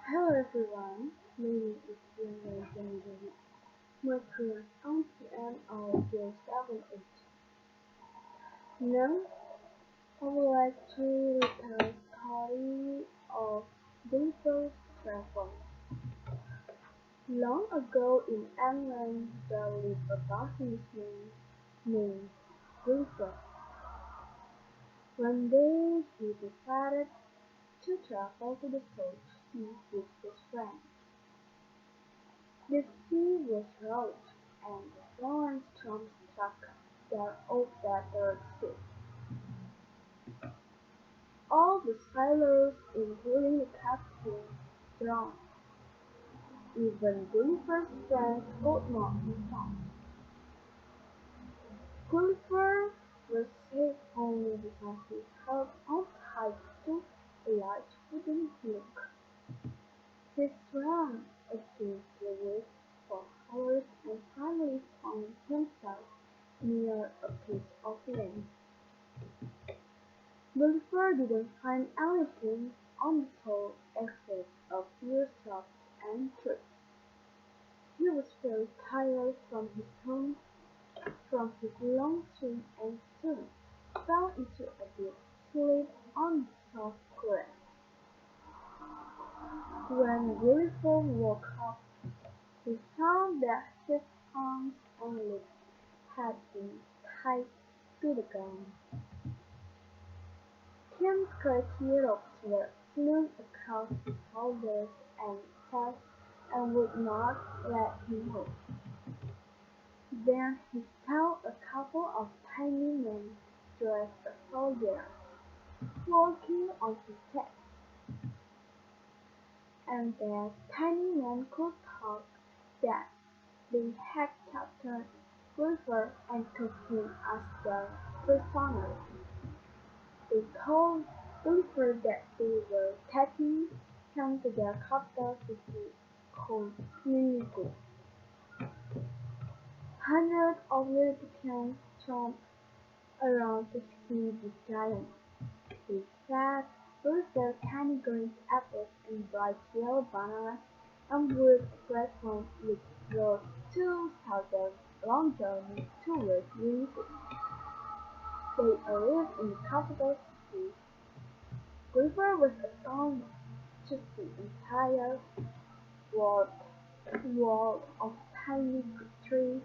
Hello everyone, my name is Dyan Rainjani. My current MPN of 078. Now, I would like to retell the story of Gulliver's Travels. Long ago in England, there lived a businessman named Gulliver. One day, he decided to travel to the South Sea with his friends. The sea was rough, and the violent storms struck their old-battered ship. All the sailors, including the captain, drowned. Even Gulliver's friends could not be found. Gulliver was saved only because he held on tight to a large wooden plank. He swam against the waves for hours and finally found himself near a piece of land. Gulliver didn't find anything on the shore except a few shrubs and trees. He was very tired from his long swim and soon fell into a deep sleep on the soft grass. When Gulliver woke up, he found that his arms and legs had been tied to the ground. Thin stretchy ropes were slung across his shoulders and chest and would not let him move. Then he saw a couple of tiny men dressed as soldiers walking on his chest, and the tiny men could talk that they had captured Gulliver and took him as their prisoner. They told Gulliver that they were taking him to their capital city called Gulliver. Hundreds of Europeans swarmed around to see the giant. They said Gulliver candy green apples and bright yellow bananas and would bread home which rode 2,000 long journey towards Gulliver. They arrived in the capital city. Gulliver was astounded to see an entire world, world of tiny trees,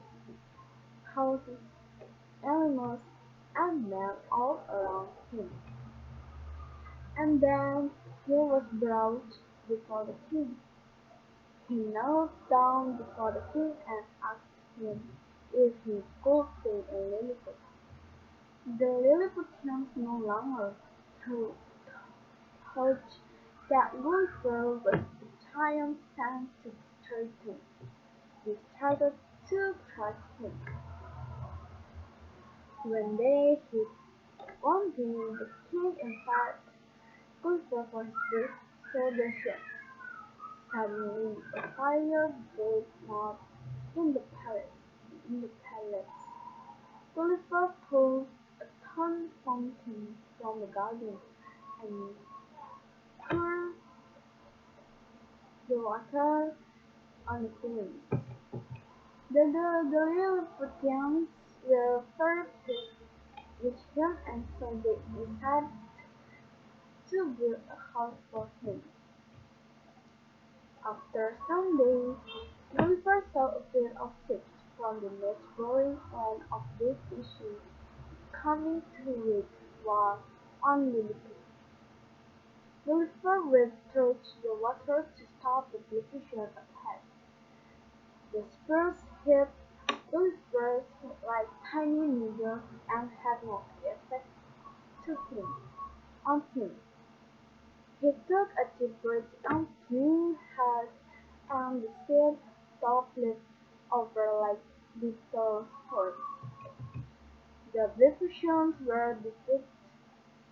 houses, animals, and men all around him. And then he was brought before the king. He knelt down before the king and asked him if he could see a Lilliput. The Lilliputians no longer thought that Gulliver was a giant sent to betray them. They started to threat him. One day the king invited Gulliver for his first celebration. Suddenly a fire broke out in the palace. Gulliver pulled a thorn fountain from the garden and poured the water on the flames. The Lilliputians were very pleased with him and so they decided to build a house for him. After some days, Gulliver saw a pair of ships from the neighboring land of deep sea coming to wage war on Lilliput. Gulliver went through the water to stop the division ahead. The spears hit Gulliver like tiny needles and had no effect on him. He took a deep breath and swung hard, and the sea toppled over like little storms. The Britishers were defeated.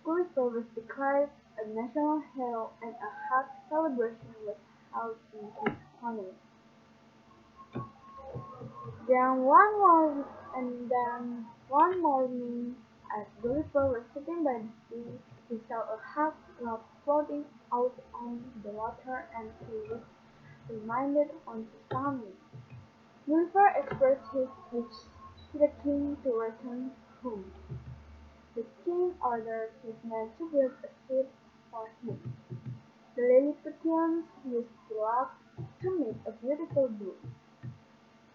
Gulliver was declared a national hero and a happy celebration was held in his honor. Then one morning, as Gulliver was sitting by the sea, He saw a half-cloud floating out on the water and he was reminded of his family. Gulliver expressed his wish to the king to return home. The king ordered his men to build a ship for him. The Lilliputians used the rock to make a beautiful boat.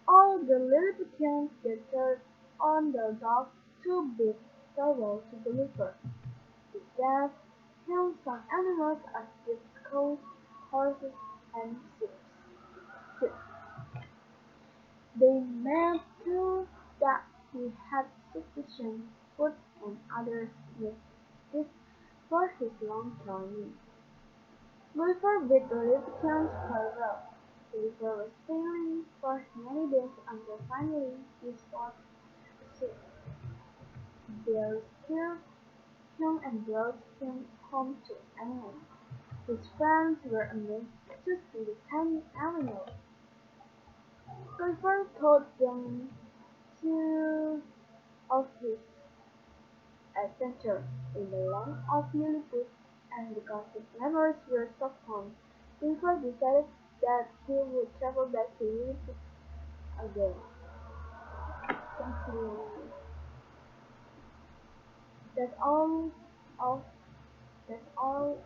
All the Lilliputians gathered on the dock to bid farewell to Gulliver. His guest held some animals as gifts cows, horses, and sheep. They made sure that he had sufficient food and other necessities for his long journey. Gulliver bid the Lilliputians farewell. Gulliver was sailing for many days until finally he spotted a ship. They rescued him and brought him home to England. His friends were amazed to see the tiny animal. Gulliver told them too of his adventure in the land of Lilliput, and because his memories were so fond, Gulliver decided that he would travel back to Lilliput again. Thank you. That's all of that's all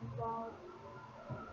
about